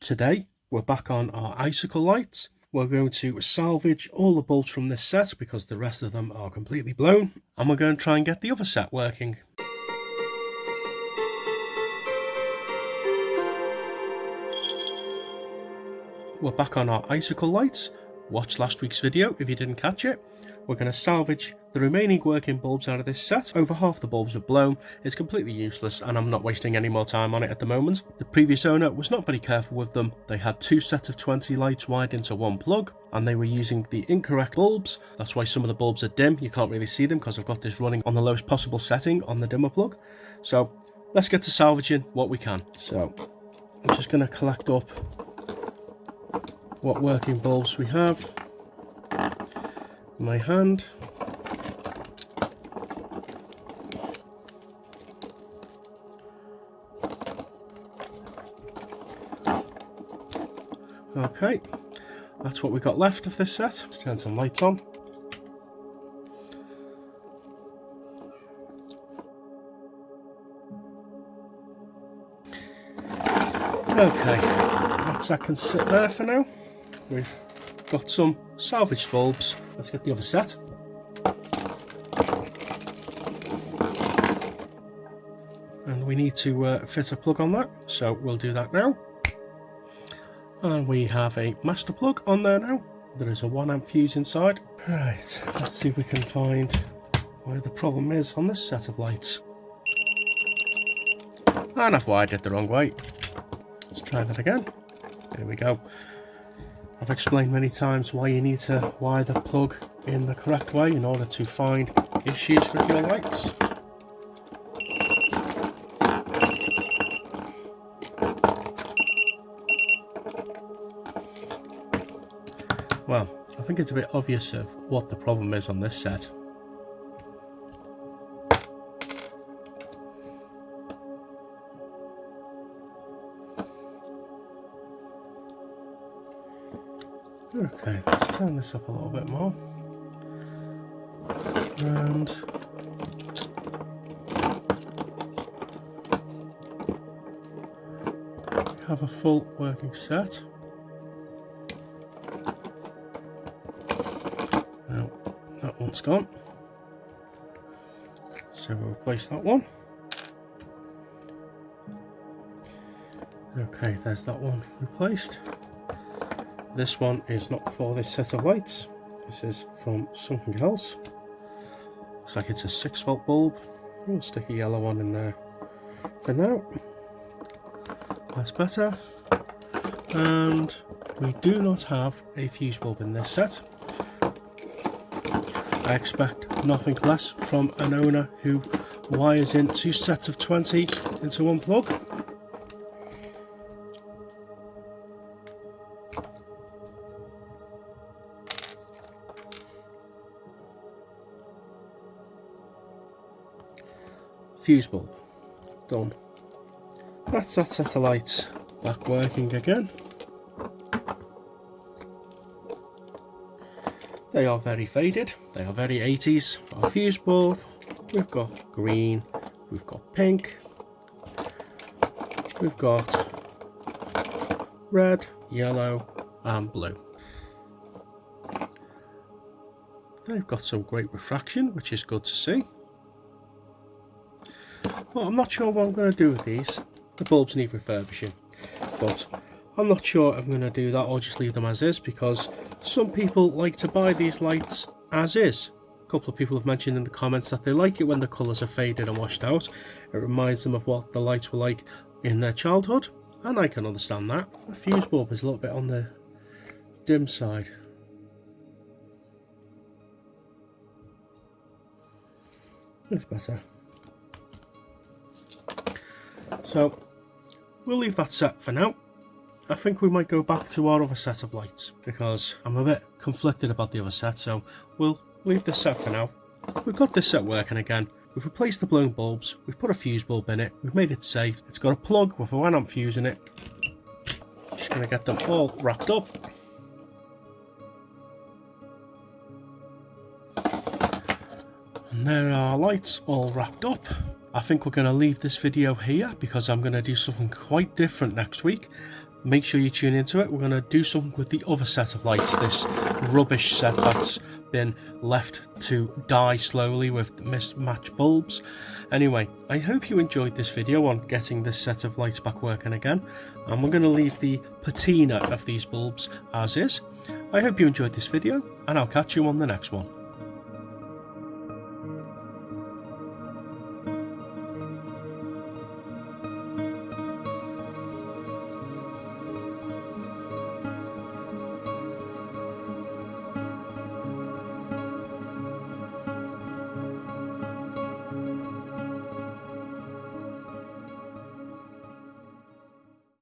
Today we're back on our Icicle lights. We're going to salvage all the bulbs from this set because the rest of them are completely blown, and we're going to try and get the other set working. We're back on our Icicle lights. Watch last week's video if you didn't catch it. We're going to salvage the remaining working bulbs out of this set. Over half the bulbs are blown. It's completely useless and I'm not wasting any more time on it at the moment. The previous owner was not very careful with them. They had two sets of 20 lights wired into one plug and they were using the incorrect bulbs. That's why some of the bulbs are dim. You can't really see them because I've got this running on the lowest possible setting on the dimmer plug. So let's get to salvaging what we can. So I'm just going to collect up what working bulbs we have in my hand. Okay, that's what we got left of this set. Let's turn some lights on. Okay, that set can sit there for now. We've got some salvaged bulbs. Let's get the other set. And we need to fit a plug on that, so we'll do that now. And we have a master plug on there now. There is a 1 amp fuse inside. Right, let's see if we can find where the problem is on this set of lights. And I've wired it the wrong way. Let's try that again. There we go. I've explained many times why you need to wire the plug in the correct way in order to find issues with your lights. Well, I think it's a bit obvious of what the problem is on this set. Okay, let's turn this up a little bit more. And we have a full working set. Now, that one's gone. So we'll replace that one. Okay, there's that one replaced. This one is not for this set of lights. This is from something else. Looks like it's a 6-volt bulb. We'll stick a yellow one in there for now. That's better. And we do not have a fuse bulb in this set. I expect nothing less from an owner who wires in 2 sets of 20 into one plug. Fuse bulb done. That's that set of lights back working again. They are very faded, they are very 80s. Our fuse bulb, we've got green, we've got pink, we've got red, yellow and blue. They've got some great refraction, which is good to see. Well, I'm not sure what I'm going to do with these. The bulbs need refurbishing, but I'm not sure I'm going to do that or just leave them as is, because some people like to buy these lights as is. A couple of people have mentioned in the comments that they like it when the colours are faded and washed out. It reminds them of what the lights were like in their childhood, and I can understand that. The fuse bulb is a little bit on the dim side. That's better. So we'll leave that set for now. I think we might go back to our other set of lights because I'm a bit conflicted about the other set, so we'll leave this set for now. We've got this set working again. We've replaced the blown bulbs, we've put a fuse bulb in it, we've made it safe. It's got a plug with a 1 amp fuse in it. Just going to get them all wrapped up. And there are our lights all wrapped up. I think we're going to leave this video here because I'm going to do something quite different next week. make sure you tune into it. We're going to do something with the other set of lights, this rubbish set that's been left to die slowly with mismatched bulbs. Anyway, I hope you enjoyed this video on getting this set of lights back working again, and we're going to leave the patina of these bulbs as is. I hope you enjoyed this video, and I'll catch you on the next one.